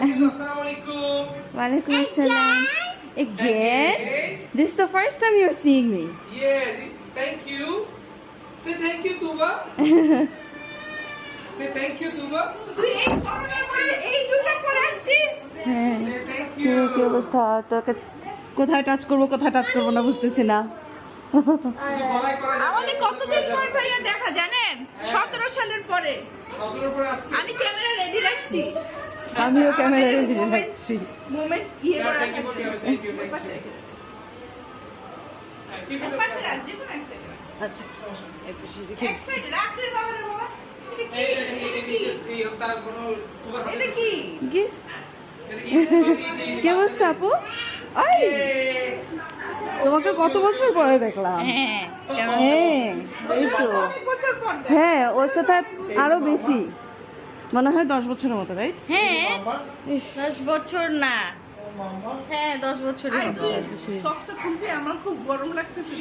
Assalamualaikum. Walaikum assalam. Again? This is the first time you're seeing me. Yes, thank you. Say thank you, Tuba. Say thank you, Tuba. হ্যাঁ Say thank কি you. কি অবস্থা তোকে কোথায় touch করবো না বুঝতেছি না শুধু গলায় করা যাবে। আমাদের কতদিন পর ভাইয়া দেখা জানেন 17 সালের পরে সতেরোর পরে আজকে আমি ক্যামেরা রেডি রাখছি আমিও ক্যামেরা রেডি রাখছি মোমেন্ট ইয়ে করা thank you, thank you, thank you. পাশে রেখে দাও। Keep it পাশে up. রাখ যে কোনো এক সাইডে আচ্ছা এক পাশে রেখে এক সাইডে রাখ রে বাবা রে বাবা এটা কি এটা কি এই তার কোনো তুবার হাতে এটা কি কি কি অবস্থা আপু আই তোমাকে কত বছর পরে দেখলাম হ্যাঁ হ্যাঁ এই তো অনেক বছর পর দেখ। হ্যাঁ ওর সাথে আরো বেশি মনে হয় 10 বছরের মতো রাইট হ্যাঁ ইস 10 বছর না হ্যাঁ 10 বছরই আই হবে সক্সটা খুলতে আমার খুব গরম লাগতেছে